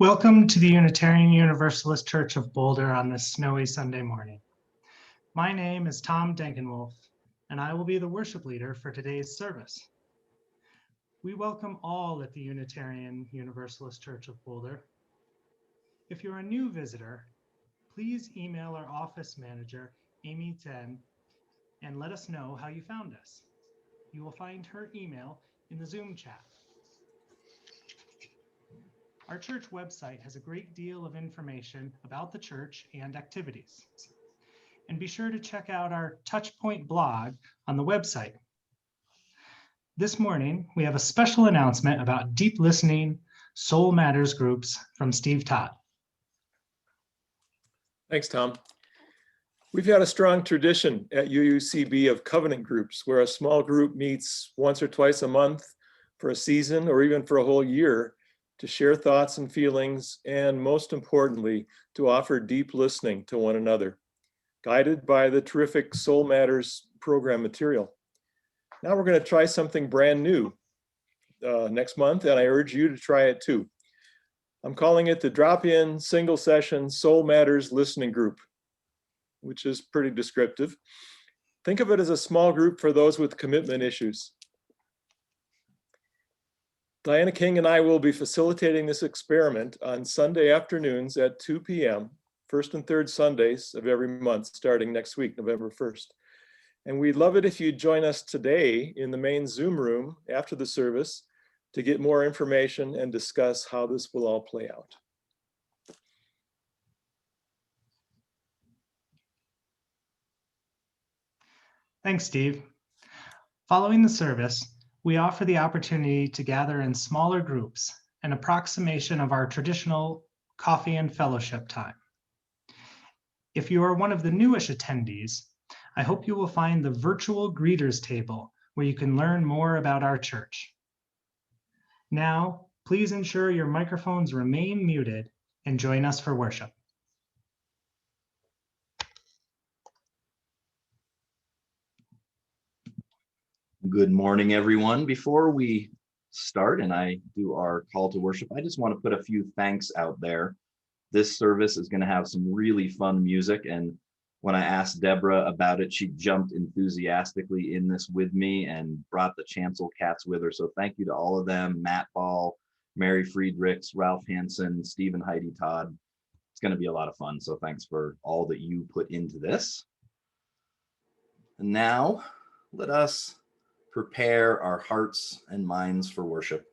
Welcome to the Unitarian Universalist Church of Boulder on this snowy Sunday morning. My name is Tom Denkenwolf, and I will be the worship leader for today's service. We welcome all at the Unitarian Universalist Church of Boulder. If you're a new visitor, please email our office manager, Amy Ten, and let us know how you found us. You will find her email in the Zoom chat. Our church website has a great deal of information about the church and activities. And be sure to check out our Touchpoint blog on the website. This morning, we have a special announcement about deep listening Soul Matters groups from Steve Todd. Thanks, Tom. We've had a strong tradition at UUCB of covenant groups where a small group meets once or twice a month for a season or even for a whole year to share thoughts and feelings, and most importantly, to offer deep listening to one another, guided by the terrific Soul Matters program material. Now we're going to try something brand new next month, and I urge you to try it too. I'm calling it the Drop-In Single Session Soul Matters Listening Group, which is pretty descriptive. Think of it as a small group for those with commitment issues. Diana King and I will be facilitating this experiment on Sunday afternoons at 2 p.m., first and third Sundays of every month, starting next week, November 1st. And we'd love it if you'd join us today in the main Zoom room after the service to get more information and discuss how this will all play out. Thanks, Steve. Following the service, we offer the opportunity to gather in smaller groups, an approximation of our traditional coffee and fellowship time. If you are one of the newish attendees, I hope you will find the virtual greeters table where you can learn more about our church. Now, please ensure your microphones remain muted and join us for worship. Good morning, everyone. Before we start and I do our call to worship, I just want to put a few thanks out there. This service is going to have some really fun music, and when I asked Deborah about it, she jumped enthusiastically in this with me and brought the Chancel Cats with her. So thank you to all of them, Matt Ball, Mary Friedrichs, Ralph Hansen, Steve and Heidi Todd. It's going to be a lot of fun, so thanks for all that you put into this. And now, let us prepare our hearts and minds for worship.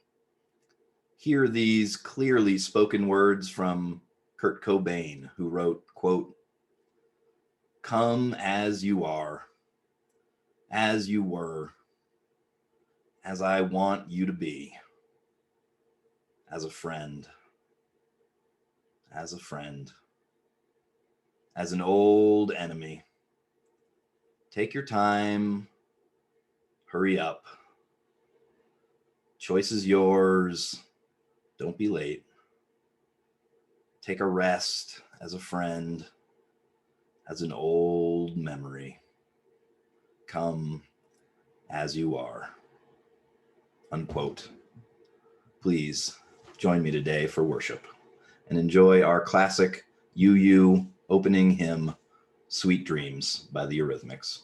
Hear these clearly spoken words from Kurt Cobain, who wrote, quote, "Come as you are, as you were, as I want you to be, as a friend, as an old enemy. Take your time. Hurry up. Choice is yours. Don't be late. Take a rest as a friend, as an old memory. Come as you are." Unquote. Please join me today for worship and enjoy our classic UU opening hymn, Sweet Dreams by the Eurythmics.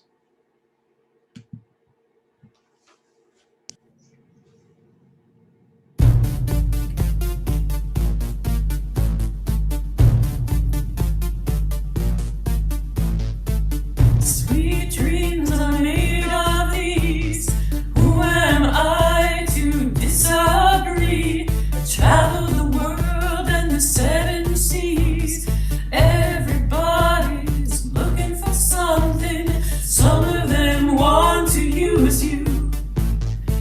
Sweet dreams are made of these. Who am I to disagree? I traveled the world and the seven seas. Everybody's looking for something. Some of them want to use you.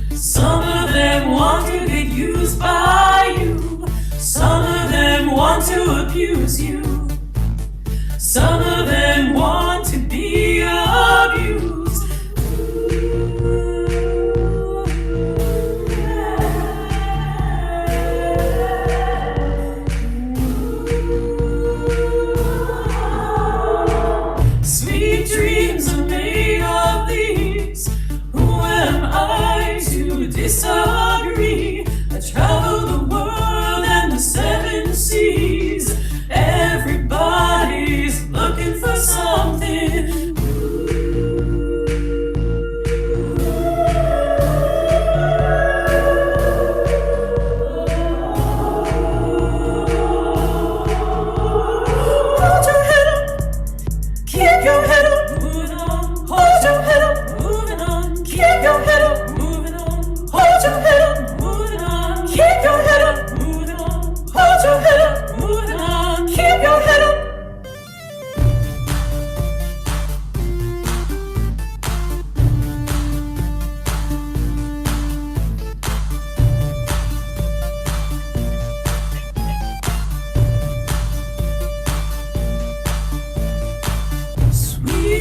Some of them want to get used by you. Some of them want to abuse you. Some of them want to be abused. Sweet dreams are made of these. Who am I to disagree? I travel the world and the seven seas.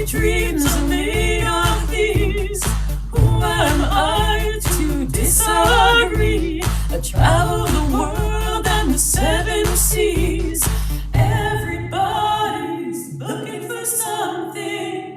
dreams are made of these. Who am I to disagree? I travel the world and the seven seas. Everybody's looking for something.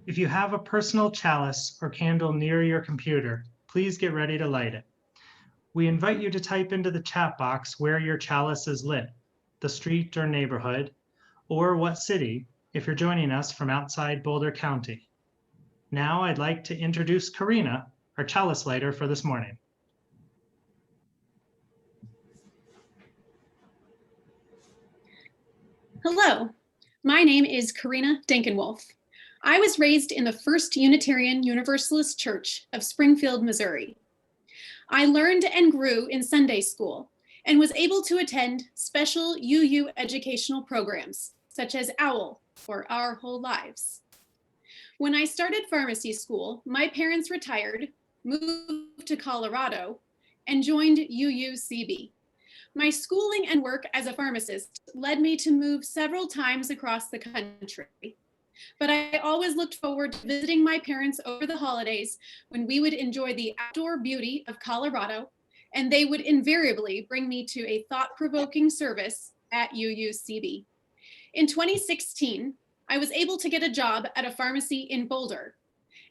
If you have a personal chalice or candle near your computer, please get ready to light it. We invite you to type into the chat box where your chalice is lit, the street or neighborhood, or what city if you're joining us from outside Boulder County. Now I'd like to introduce Karina, our chalice lighter for this morning. Hello, my name is Karina Denkenwolf. I was raised in the First Unitarian Universalist Church of Springfield, Missouri. I learned and grew in Sunday school and was able to attend special UU educational programs such as OWL or Our Whole Lives. When I started pharmacy school, my parents retired, moved to Colorado, and joined UUCB. My schooling and work as a pharmacist led me to move several times across the country. But I always looked forward to visiting my parents over the holidays when we would enjoy the outdoor beauty of Colorado, and they would invariably bring me to a thought-provoking service at UUCB. In 2016, I was able to get a job at a pharmacy in Boulder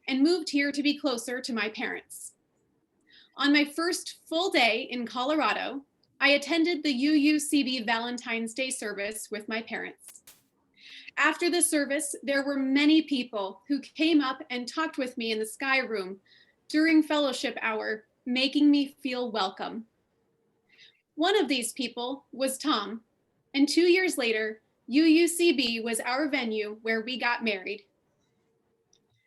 and moved here to be closer to my parents. On my first full day in Colorado, I attended the UUCB Valentine's Day service with my parents. After the service, there were many people who came up and talked with me in the Sky Room during fellowship hour, making me feel welcome. One of these people was Tom, and 2 years later, UUCB was our venue where we got married.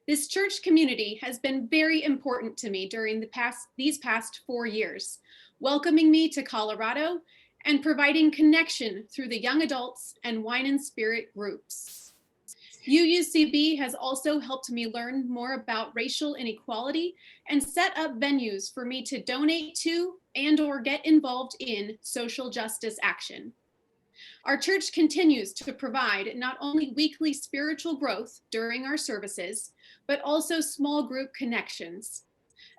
This church community has been very important to me during these past 4 years, welcoming me to Colorado and providing connection through the young adults and wine and spirit groups. UUCB has also helped me learn more about racial inequality and set up venues for me to donate to and/or get involved in social justice action. Our church continues to provide not only weekly spiritual growth during our services, but also small group connections.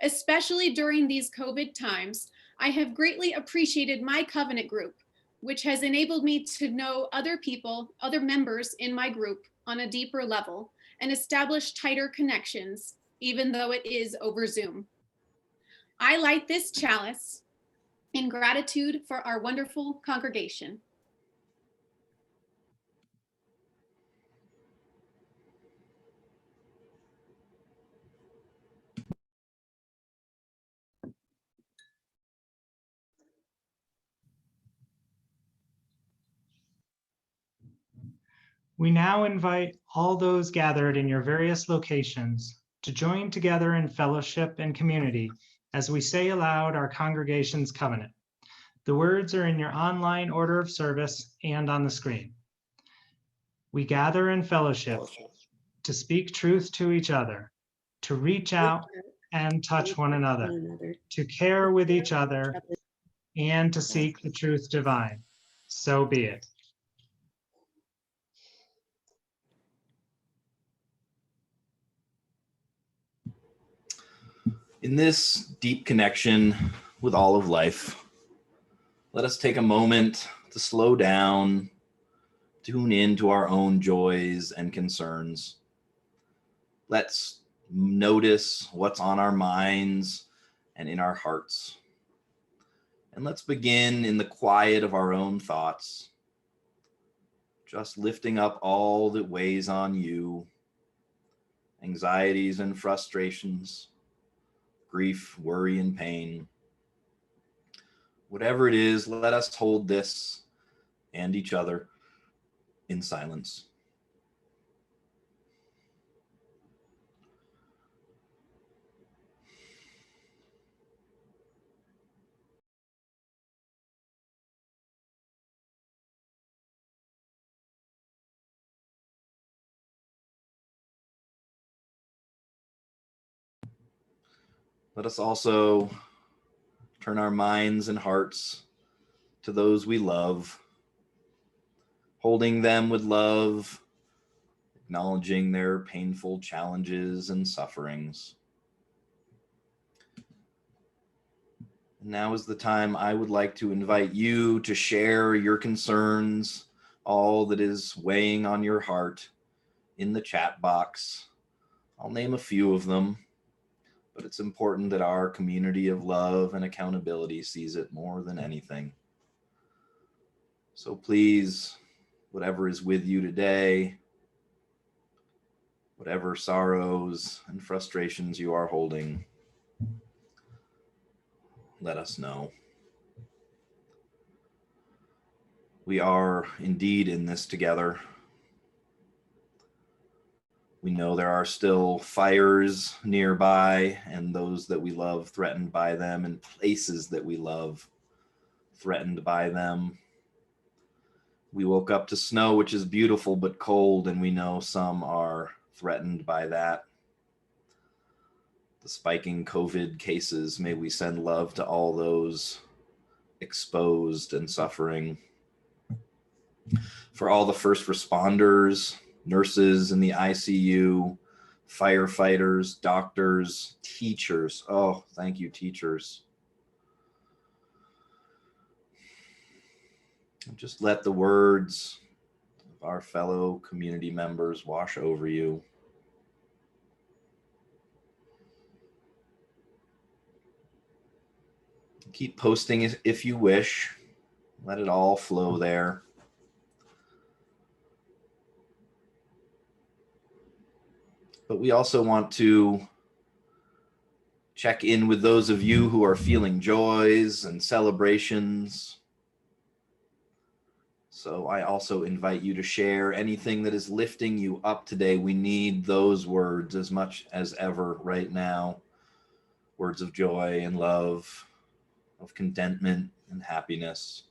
Especially during these COVID times, I have greatly appreciated my covenant group, which has enabled me to know other people, other members in my group on a deeper level and establish tighter connections, even though it is over Zoom. I light this chalice in gratitude for our wonderful congregation. We now invite all those gathered in your various locations to join together in fellowship and community as we say aloud our congregation's covenant. The words are in your online order of service and on the screen. We gather in fellowship to speak truth to each other, to reach out and touch one another, to care with each other, and to seek the truth divine. So be it. In this deep connection with all of life, let us take a moment to slow down, tune in to our own joys and concerns. Let's notice what's on our minds and in our hearts. And let's begin in the quiet of our own thoughts, just lifting up all that weighs on you, anxieties and frustrations, grief, worry, and pain. Whatever it is, let us hold this and each other in silence. Let us also turn our minds and hearts to those we love, holding them with love, acknowledging their painful challenges and sufferings. Now is the time I would like to invite you to share your concerns, all that is weighing on your heart, in the chat box. I'll name a few of them, but it's important that our community of love and accountability sees it more than anything. So please, whatever is with you today, whatever sorrows and frustrations you are holding, let us know. We are indeed in this together. We know there are still fires nearby and those that we love threatened by them, and places that we love threatened by them. We woke up to snow, which is beautiful but cold, and we know some are threatened by that. The spiking COVID cases, may we send love to all those exposed and suffering. For all the first responders, nurses in the ICU, firefighters, doctors, teachers. Oh, thank you, teachers. Just let the words of our fellow community members wash over you. Keep posting if you wish. Let it all flow there. But we also want to check in with those of you who are feeling joys and celebrations. So I also invite you to share anything that is lifting you up today. We need those words as much as ever right now. Words of joy and love, of contentment and happiness.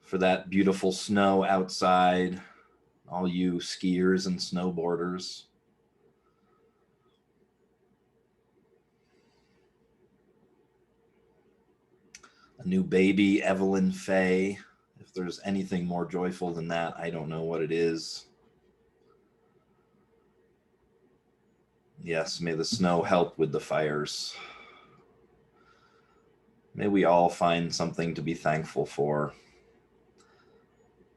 For that beautiful snow outside, all you skiers and snowboarders. A new baby, Evelyn Faye. If there's anything more joyful than that, I don't know what it is. Yes, may the snow help with the fires. May we all find something to be thankful for.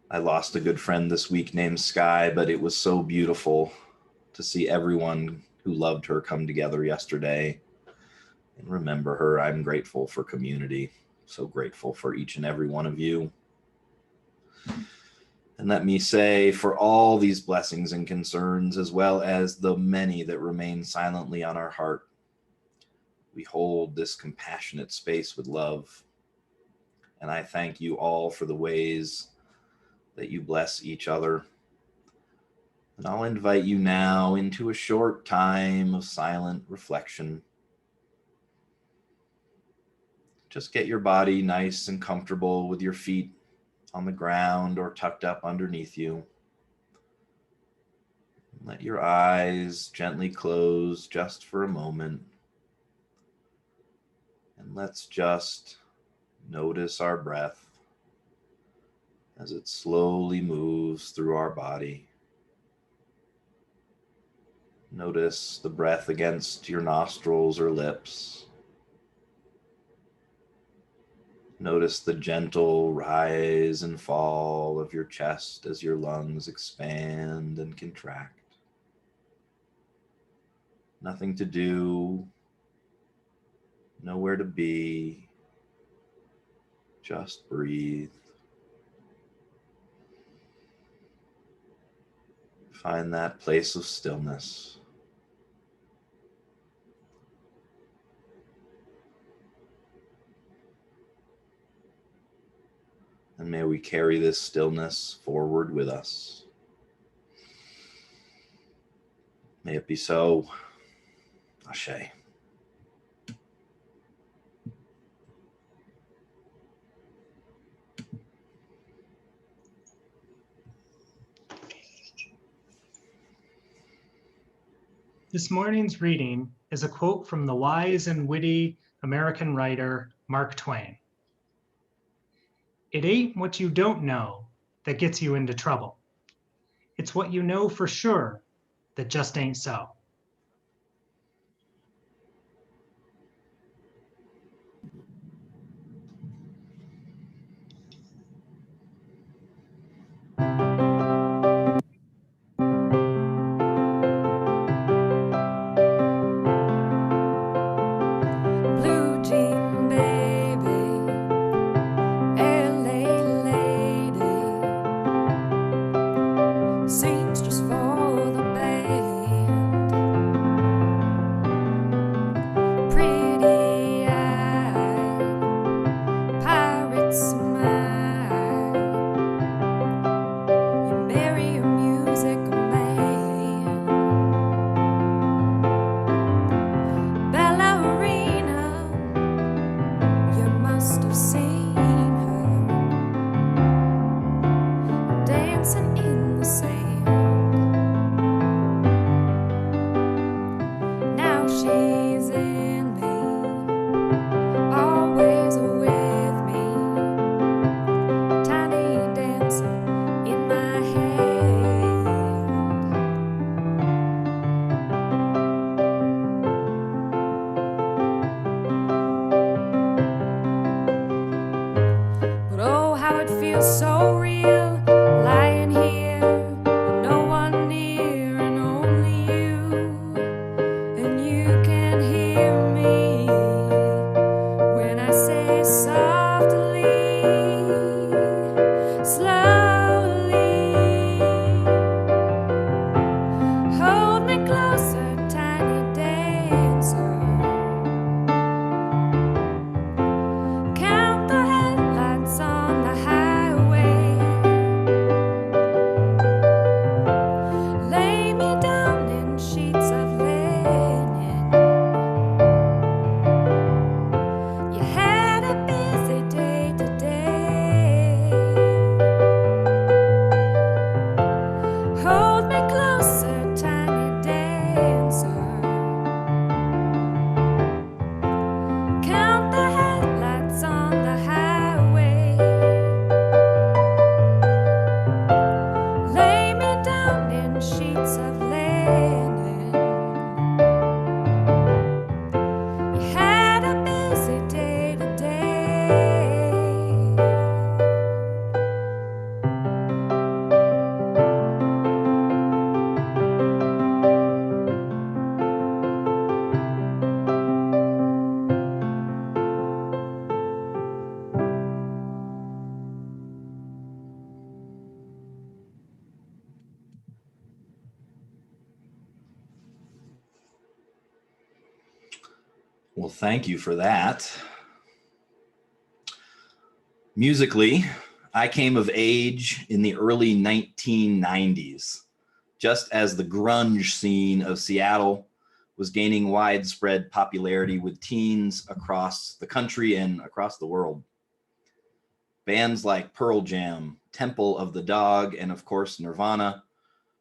I lost a good friend this week named Sky, but it was so beautiful to see everyone who loved her come together yesterday and remember her. I'm grateful for community, so grateful for each and every one of you. And let me say, for all these blessings and concerns, as well as the many that remain silently on our heart, we hold this compassionate space with love. And I thank you all for the ways that you bless each other. And I'll invite you now into a short time of silent reflection. Just get your body nice and comfortable with your feet on the ground or tucked up underneath you. Let your eyes gently close just for a moment. And let's just notice our breath as it slowly moves through our body. Notice the breath against your nostrils or lips. Notice the gentle rise and fall of your chest as your lungs expand and contract. Nothing to do, nowhere to be, just breathe. Find that place of stillness. And may we carry this stillness forward with us. May it be so. Ashe. This morning's reading is a quote from the wise and witty American writer Mark Twain. It ain't what you don't know that gets you into trouble. It's what you know for sure that just ain't so. Blue jean baby, LA lady, seamstress for the band, pretty eyed, pirate smile. You marry your music man, ballerina. You must have seen her dancing in the sand. Now she's in me, always with me, tiny dancer in my hand. But oh, how it feels so real, lying here with no one near and only you. And you can hear me when I say softly, slowly, hold me closer, tiny dancer. Count the headlights on the highway. Lay me down in sheets of linen. You had a busy day today. Hold me closer, tiny dancer. Count the headlights on the highway. Lay me down in sheets of linen. You had a busy day today. Well, thank you for that. Musically, I came of age in the early 1990s, just as the grunge scene of Seattle was gaining widespread popularity with teens across the country and across the world. Bands like Pearl Jam, Temple of the Dog, and of course Nirvana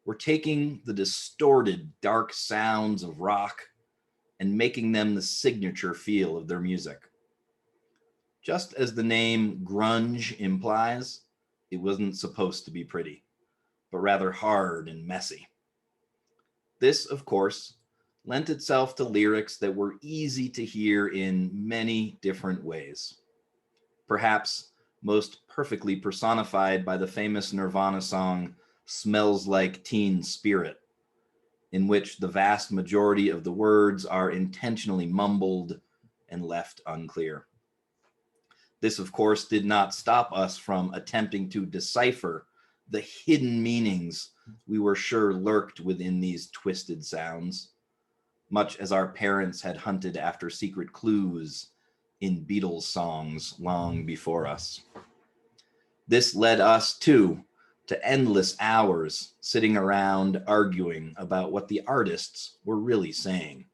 were taking the distorted, dark sounds of rock and making them the signature feel of their music. Just as the name grunge implies, it wasn't supposed to be pretty, but rather hard and messy. This, of course, lent itself to lyrics that were easy to hear in many different ways. Perhaps most perfectly personified by the famous Nirvana song Smells Like Teen Spirit, in which the vast majority of the words are intentionally mumbled and left unclear. This, of course, did not stop us from attempting to decipher the hidden meanings we were sure lurked within these twisted sounds, much as our parents had hunted after secret clues in Beatles songs long before us. This led us, too, to endless hours sitting around arguing about what the artists were really saying,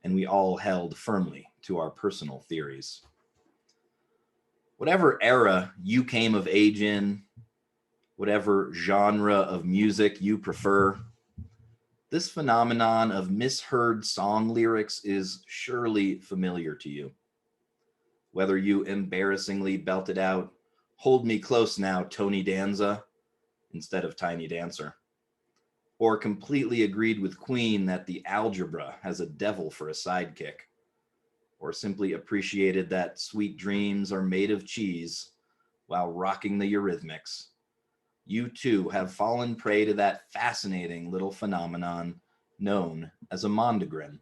and we all held firmly to our personal theories. Whatever era you came of age in, whatever genre of music you prefer, This phenomenon of misheard song lyrics is surely familiar to you. Whether you embarrassingly belted out, "Hold me close now, Tony Danza," instead of Tiny Dancer, or completely agreed with Queen that the algebra has a devil for a sidekick, or simply appreciated that sweet dreams are made of cheese while rocking the Eurythmics, you too have fallen prey to that fascinating little phenomenon known as a mondegrin.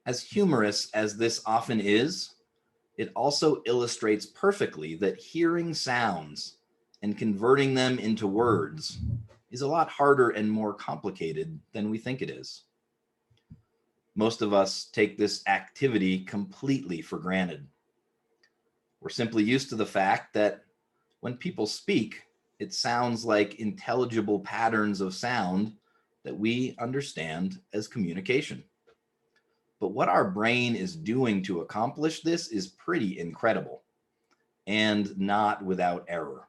As humorous as this often is, it also illustrates perfectly that hearing sounds and converting them into words is a lot harder and more complicated than we think it is. Most of us take this activity completely for granted. We're simply used to the fact that when people speak, it sounds like intelligible patterns of sound that we understand as communication. But what our brain is doing to accomplish this is pretty incredible, and not without error.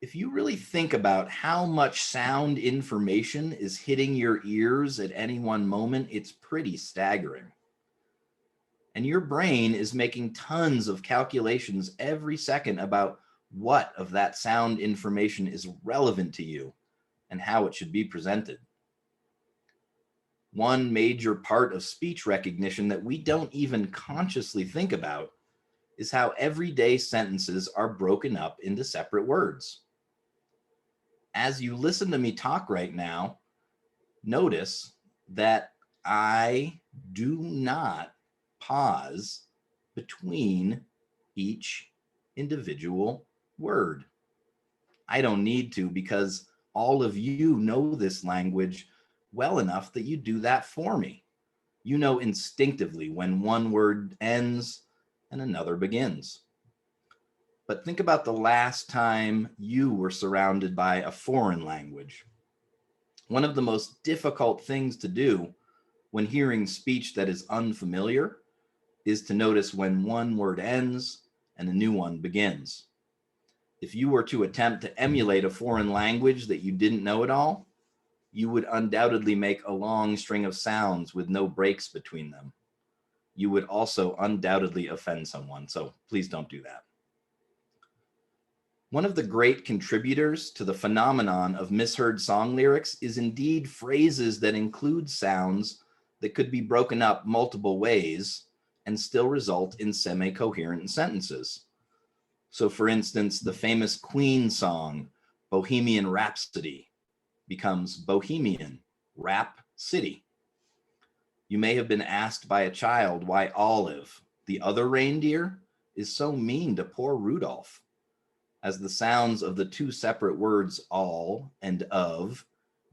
If you really think about how much sound information is hitting your ears at any one moment, it's pretty staggering. And your brain is making tons of calculations every second about what of that sound information is relevant to you and how it should be presented. One major part of speech recognition that we don't even consciously think about is how everyday sentences are broken up into separate words. As you listen to me talk right now, notice that I do not pause between each individual word. I don't need to, because all of you know this language well enough that you do that for me. You know instinctively when one word ends and another begins. But think about the last time you were surrounded by a foreign language. One of the most difficult things to do when hearing speech that is unfamiliar is to notice when one word ends and a new one begins. If you were to attempt to emulate a foreign language that you didn't know at all, you would undoubtedly make a long string of sounds with no breaks between them. You would also undoubtedly offend someone, so please don't do that. One of the great contributors to the phenomenon of misheard song lyrics is indeed phrases that include sounds that could be broken up multiple ways and still result in semi-coherent sentences. So for instance, the famous Queen song, Bohemian Rhapsody, becomes Bohemian Rap City. You may have been asked by a child why Olive, the other reindeer, is so mean to poor Rudolph, as the sounds of the two separate words all and of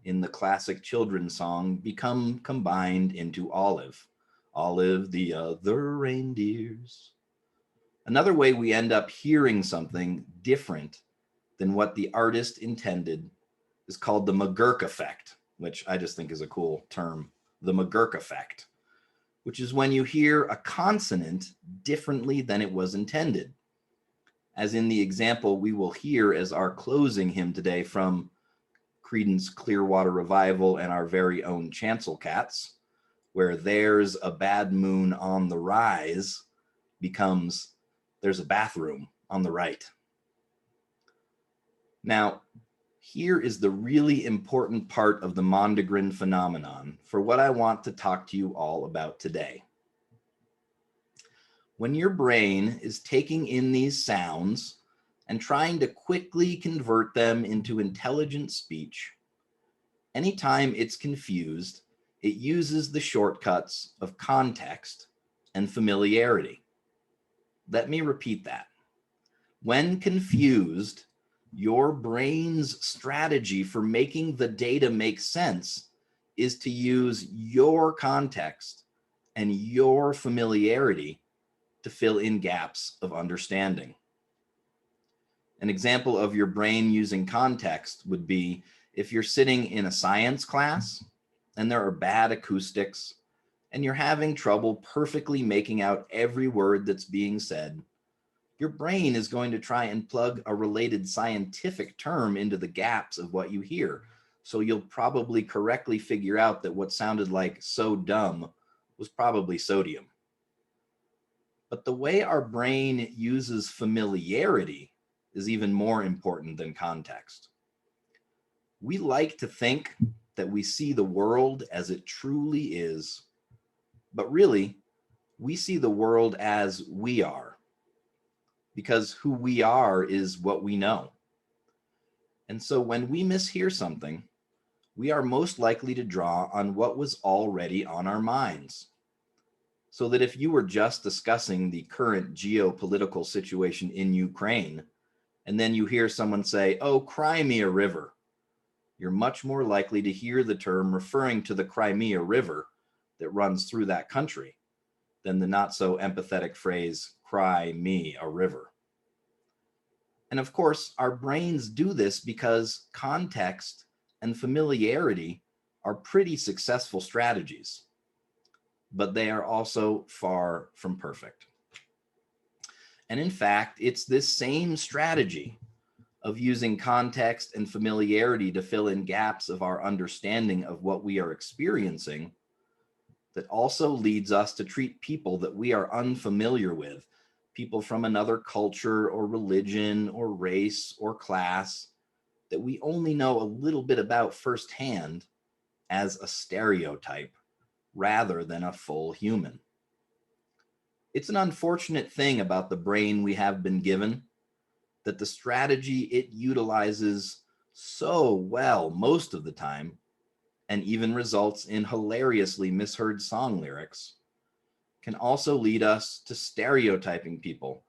in the classic children's song become combined into Olive. Olive, the other reindeers. Another way we end up hearing something different than what the artist intended is called the McGurk effect, which I just think is a cool term, the McGurk effect, which is when you hear a consonant differently than it was intended. As in the example we will hear as our closing hymn today from Creedence Clearwater Revival and our very own Chancel Cats, where "there's a bad moon on the rise" becomes "there's a bathroom on the right." Now, here is the really important part of the mondegrin phenomenon for what I want to talk to you all about today. When your brain is taking in these sounds and trying to quickly convert them into intelligent speech, anytime it's confused, it uses the shortcuts of context and familiarity. Let me repeat that. When confused, your brain's strategy for making the data make sense is to use your context and your familiarity to fill in gaps of understanding. An example of your brain using context would be if you're sitting in a science class and there are bad acoustics and you're having trouble perfectly making out every word that's being said, your brain is going to try and plug a related scientific term into the gaps of what you hear. So you'll probably correctly figure out that what sounded like so dumb was probably sodium. But the way our brain uses familiarity is even more important than context. We like to think that we see the world as it truly is, but really, we see the world as we are, because who we are is what we know. And so when we mishear something, we are most likely to draw on what was already on our minds. So that if you were just discussing the current geopolitical situation in Ukraine, and then you hear someone say, "Oh, Crimea River," you're much more likely to hear the term referring to the Crimea River that runs through that country than the not so empathetic phrase, "cry me a river." And of course, our brains do this because context and familiarity are pretty successful strategies, but they are also far from perfect. And in fact, it's this same strategy of using context and familiarity to fill in gaps of our understanding of what we are experiencing that also leads us to treat people that we are unfamiliar with, people from another culture or religion or race or class that we only know a little bit about firsthand, as a stereotype rather than a full human. It's an unfortunate thing about the brain we have been given that the strategy it utilizes so well most of the time, and even results in hilariously misheard song lyrics, can also lead us to stereotyping people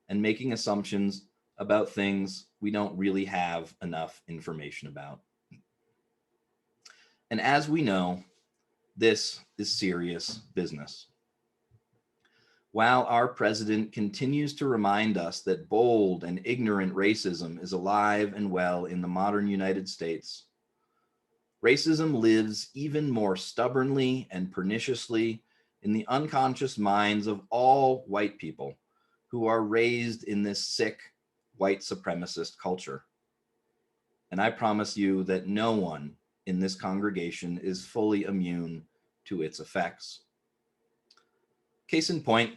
and making assumptions about things we don't really have enough information about. And as we know, this is serious business. While our president continues to remind us that bold and ignorant racism is alive and well in the modern United States, racism lives even more stubbornly and perniciously in the unconscious minds of all white people who are raised in this sick white supremacist culture. And I promise you that no one in this congregation is fully immune to its effects. Case in point,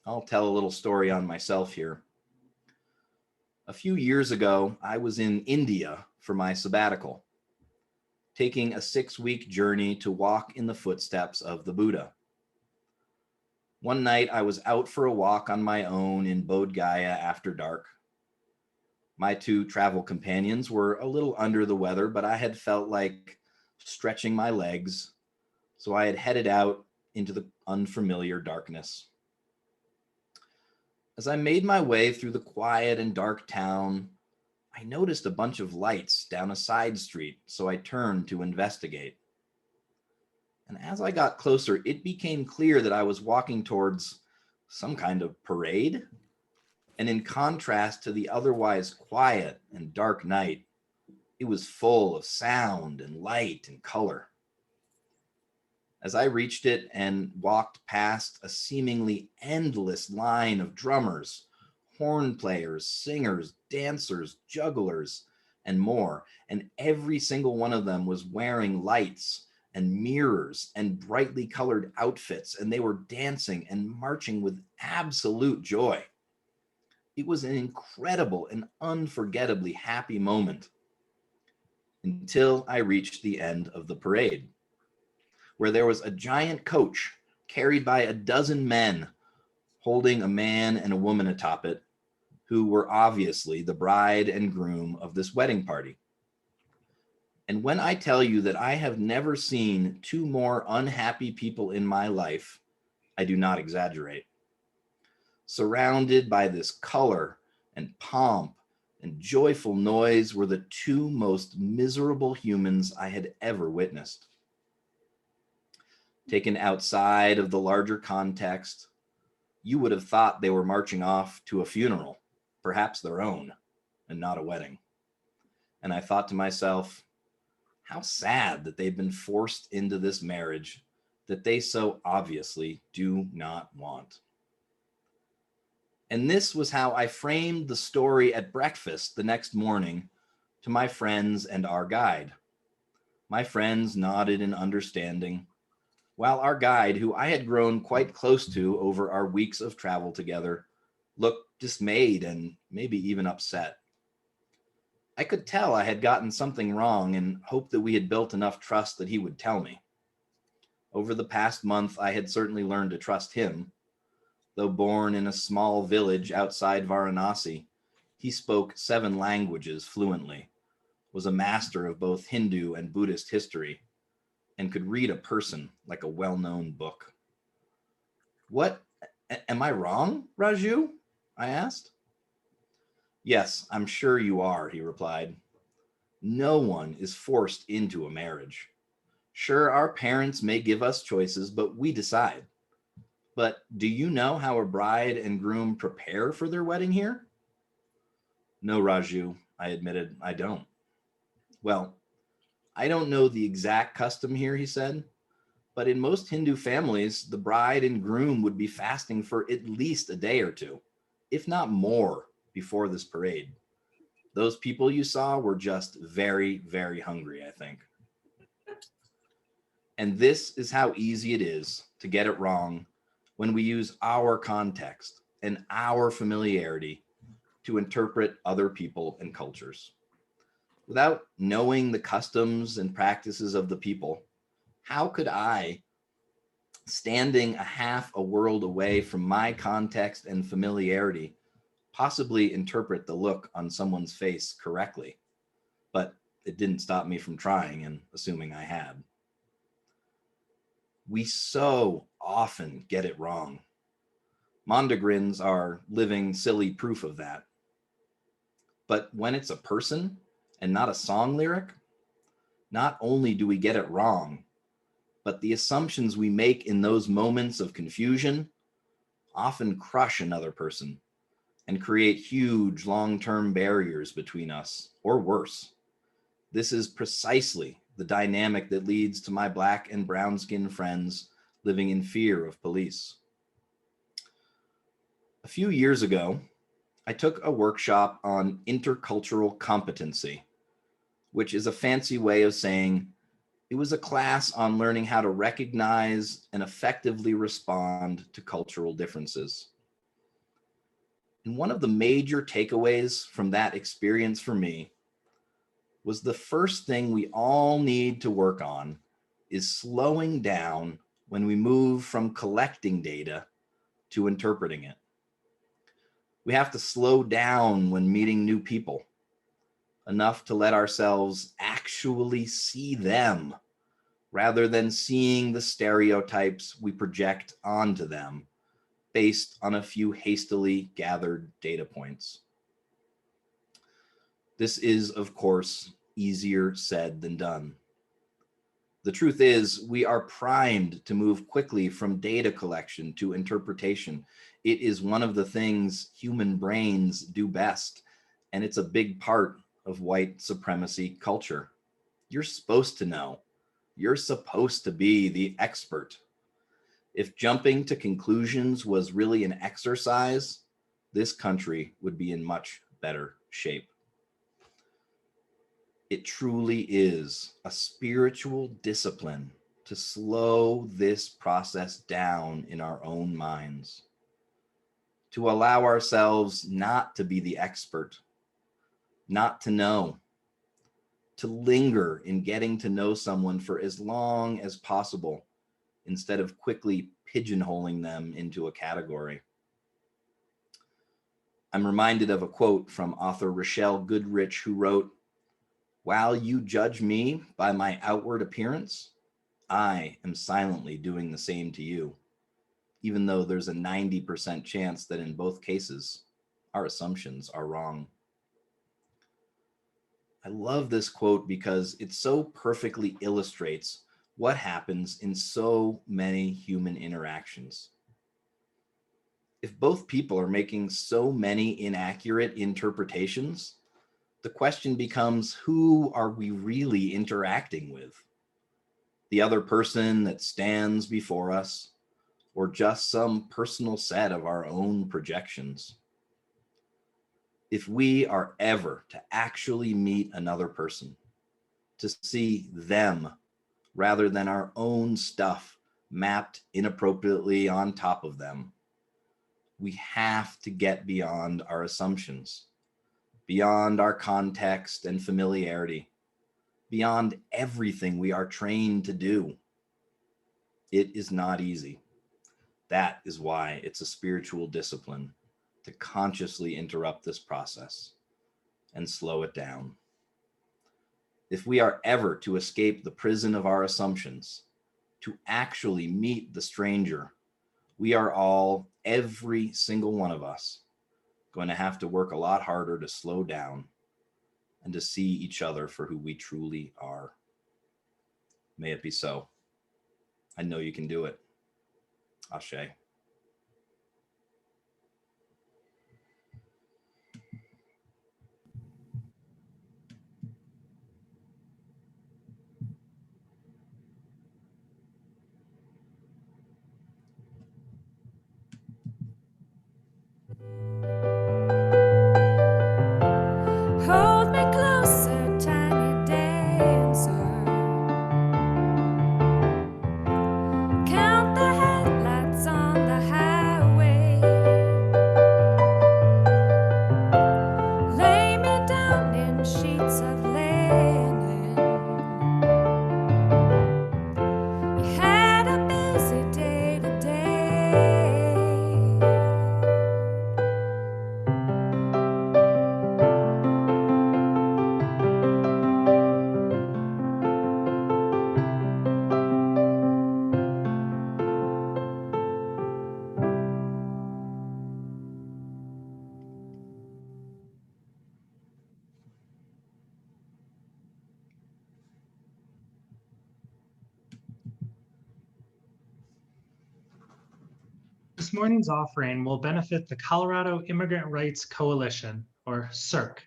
I'll tell a little story on myself here. A few years ago, I was in India for my sabbatical, taking a 6-week journey to walk in the footsteps of the Buddha. One night, I was out for a walk on my own in Bodh Gaya after dark. My 2 travel companions were a little under the weather, but I had felt like stretching my legs, so I had headed out into the unfamiliar darkness. As I made my way through the quiet and dark town, I noticed a bunch of lights down a side street, so I turned to investigate. And as I got closer, it became clear that I was walking towards some kind of parade. And in contrast to the otherwise quiet and dark night, it was full of sound and light and color. As I reached it and walked past a seemingly endless line of drummers, horn players, singers, dancers, jugglers, and more, and every single one of them was wearing lights and mirrors and brightly colored outfits, and they were dancing and marching with absolute joy. It was an incredible and unforgettably happy moment until I reached the end of the parade, where there was a giant coach carried by a dozen men holding a man and a woman atop it, who were obviously the bride and groom of this wedding party. And when I tell you that I have never seen 2 more unhappy people in my life, I do not exaggerate. Surrounded by this color and pomp and joyful noise were the 2 most miserable humans I had ever witnessed. Taken outside of the larger context, you would have thought they were marching off to a funeral, perhaps their own, and not a wedding. And I thought to myself, how sad that they've been forced into this marriage that they so obviously do not want. And this was how I framed the story at breakfast the next morning to my friends and our guide. My friends nodded in understanding, while our guide, who I had grown quite close to over our weeks of travel together, looked dismayed and maybe even upset. I could tell I had gotten something wrong and hoped that we had built enough trust that he would tell me. Over the past month, I had certainly learned to trust him. Though born in a small village outside Varanasi, he spoke 7 languages fluently, was a master of both Hindu and Buddhist history, and could read a person like a well-known book. What, am I wrong, Raju? I asked. Yes, I'm sure you are, he replied. No one is forced into a marriage. Sure, our parents may give us choices, but we decide. But do you know how a bride and groom prepare for their wedding here? No, Raju, I admitted, I don't. Well, I don't know the exact custom here, he said, but in most Hindu families, the bride and groom would be fasting for at least a day or two, if not more, before this parade. Those people you saw were just very, very hungry, I think. And this is how easy it is to get it wrong when we use our context and our familiarity to interpret other people and cultures. Without knowing the customs and practices of the people, how could I, standing a half a world away from my context and familiarity, possibly interpret the look on someone's face correctly? But it didn't stop me from trying and assuming I had. We so often get it wrong. Mondegrins are living, silly proof of that. But when it's a person and not a song lyric, not only do we get it wrong, but the assumptions we make in those moments of confusion often crush another person and create huge long-term barriers between us, or worse. This is precisely the dynamic that leads to my Black and brown-skinned friends living in fear of police. A few years ago, I took a workshop on intercultural competency, which is a fancy way of saying it was a class on learning how to recognize and effectively respond to cultural differences. And one of the major takeaways from that experience for me was the first thing we all need to work on is slowing down when we move from collecting data to interpreting it. We have to slow down when meeting new people, enough to let ourselves actually see them rather than seeing the stereotypes we project onto them based on a few hastily gathered data points. This is, of course, easier said than done. The truth is, we are primed to move quickly from data collection to interpretation. It is one of the things human brains do best, and it's a big part of white supremacy culture. You're supposed to know. You're supposed to be the expert. If jumping to conclusions was really an exercise, this country would be in much better shape. It truly is a spiritual discipline to slow this process down in our own minds, to allow ourselves not to be the expert, not to know, to linger in getting to know someone for as long as possible instead of quickly pigeonholing them into a category. I'm reminded of a quote from author Rochelle Goodrich, who wrote, "While you judge me by my outward appearance, I am silently doing the same to you, even though there's a 90% chance that in both cases, our assumptions are wrong." I love this quote because it so perfectly illustrates what happens in so many human interactions. If both people are making so many inaccurate interpretations, the question becomes, who are we really interacting with? The other person that stands before us, or just some personal set of our own projections? If we are ever to actually meet another person, to see them rather than our own stuff mapped inappropriately on top of them, we have to get beyond our assumptions, beyond our context and familiarity, beyond everything we are trained to do. It is not easy. That is why it's a spiritual discipline to consciously interrupt this process and slow it down. If we are ever to escape the prison of our assumptions, to actually meet the stranger, we are all, every single one of us, going to have to work a lot harder to slow down and to see each other for who we truly are. May it be so. I know you can do it. Ashe. Hold me closer, tiny dancer. Count the headlights on the highway. Lay me down in sheets of linen. You had a busy day today. This morning's offering will benefit the Colorado Immigrant Rights Coalition, or CIRC.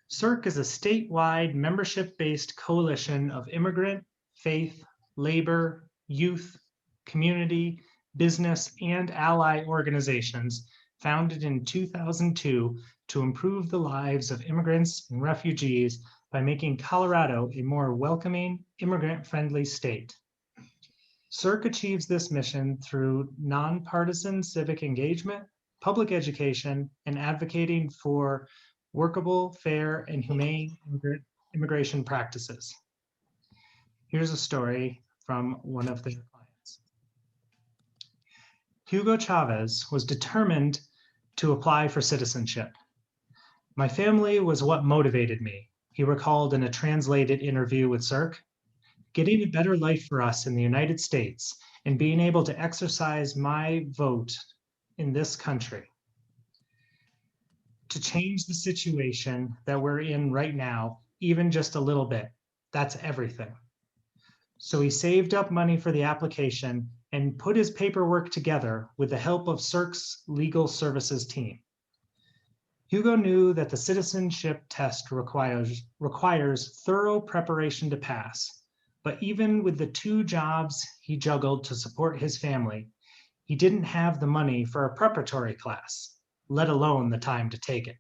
CIRC is a statewide membership-based coalition of immigrant, faith, labor, youth, community, business, and ally organizations founded in 2002 to improve the lives of immigrants and refugees by making Colorado a more welcoming, immigrant-friendly state. CIRC achieves this mission through nonpartisan civic engagement, public education, and advocating for workable, fair, and humane immigration practices. Here's a story from one of their clients. Hugo Chavez was determined to apply for citizenship. My family was what motivated me, he recalled in a translated interview with CIRC. Getting a better life for us in the United States and being able to exercise my vote in this country to change the situation that we're in right now, even just a little bit. That's everything. So he saved up money for the application and put his paperwork together with the help of CIRC's legal services team. Hugo knew that the citizenship test requires thorough preparation to pass. But even with the 2 jobs he juggled to support his family, he didn't have the money for a preparatory class, let alone the time to take it.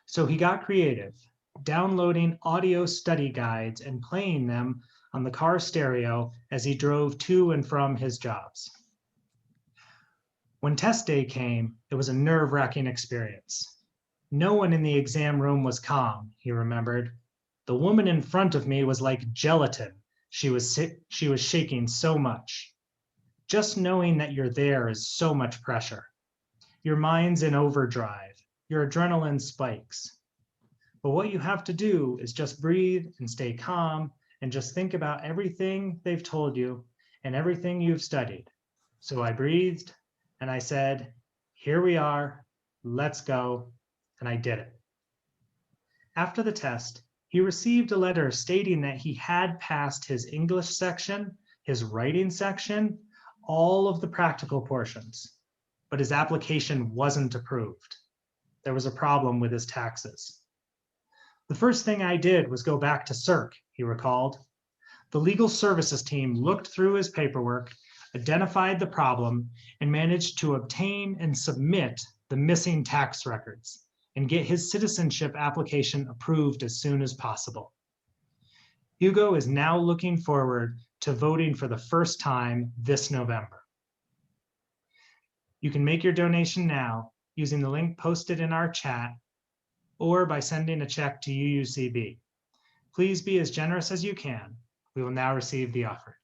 So he got creative, downloading audio study guides and playing them on the car stereo as he drove to and from his jobs. When test day came, it was a nerve-wracking experience. No one in the exam room was calm, he remembered. The woman in front of me was like gelatin. She was shaking so much. Just knowing that you're there is so much pressure. Your mind's in overdrive. Your adrenaline spikes. But what you have to do is just breathe and stay calm and just think about everything they've told you and everything you've studied. So I breathed and I said, here we are, let's go, and I did it. After the test, he received a letter stating that he had passed his English section, his writing section, all of the practical portions, but his application wasn't approved. There was a problem with his taxes. The first thing I did was go back to CIRC, he recalled. The legal services team looked through his paperwork, identified the problem, and managed to obtain and submit the missing tax records. and get his citizenship application approved as soon as possible. Hugo is now looking forward to voting for the first time this November. You can make your donation now using the link posted in our chat or by sending a check to UUCB. Please be as generous as you can. We will now receive the offering.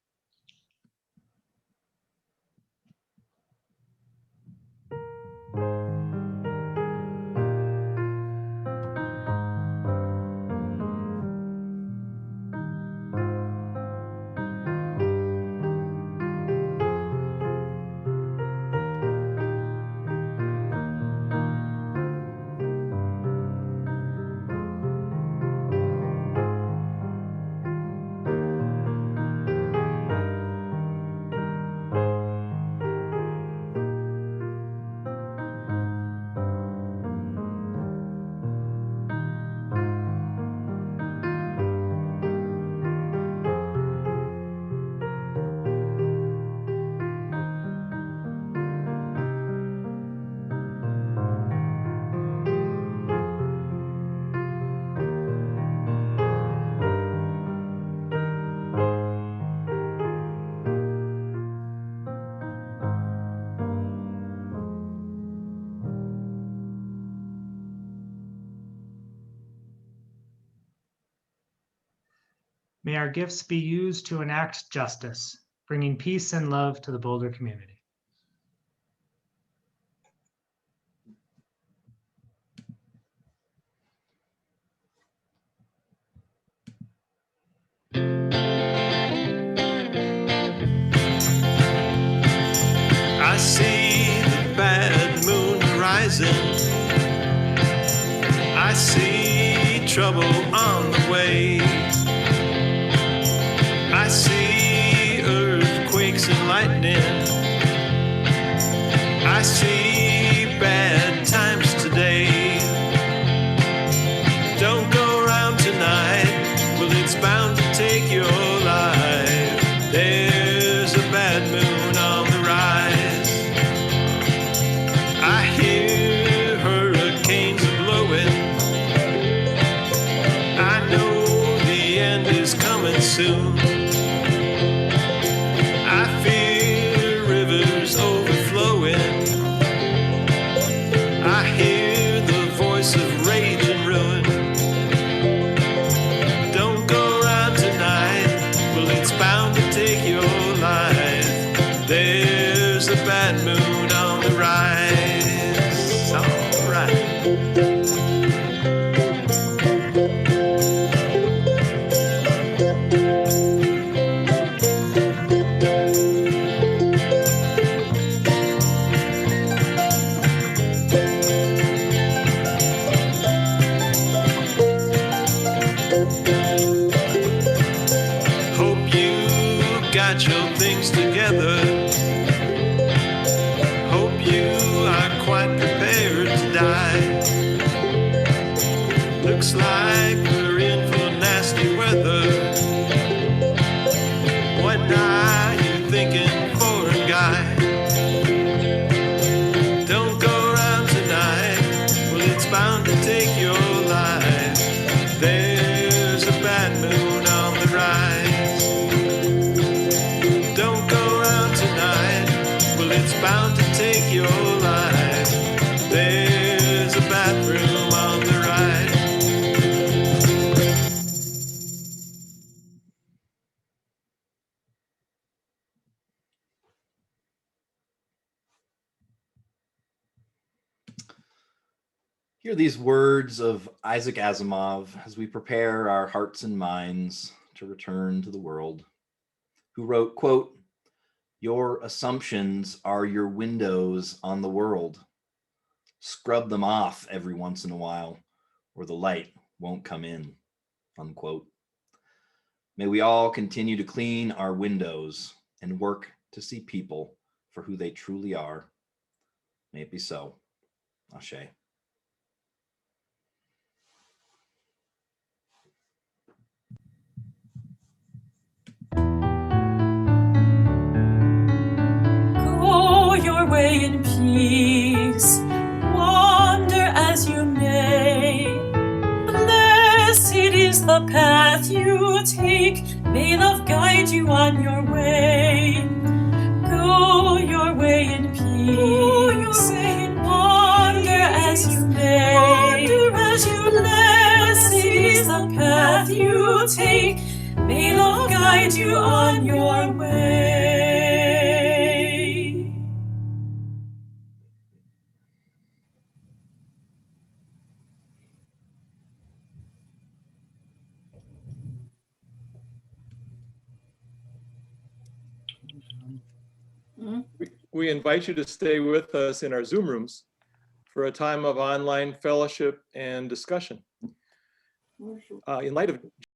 May our gifts be used to enact justice, bringing peace and love to the Boulder community. I see the bad moon rising. I see trouble on the way. I see earthquakes and lightning. I see bad times today. Don't go around tonight, well, it's bound to take your life. There's a bad moon on the rise. I hear hurricanes are blowing. I know the end is coming soon. I fear rivers overflowing. I hear the voice of rage and ruin. Don't go around tonight, well, it's bound to take your life. There's a bad moon on the rise. All right. Hope you got your things together. Hope you are quite prepared to die. Looks like we're in for nasty weather. What are you thinking, foreign guy? Don't go around tonight, well, it's bound to take your life. There's a bad moon on the rise. Don't go around tonight, well, it's bound to take your life. There's a bathroom on the rise. Hear these words of Isaac Asimov as we prepare our hearts and minds to return to the world, who wrote, quote, "Your assumptions are your windows on the world. Scrub them off every once in a while, or the light won't come in," unquote. May we all continue to clean our windows and work to see people for who they truly are. May it be so. Ashe. Go your way in peace, wander as you may. Blessed is the path you take. May love guide you on your way. Go your way in peace. Wander as you may. Blessed is the path you take. May love guide you on your way. We invite you to stay with us in our Zoom rooms for a time of online fellowship and discussion. In light of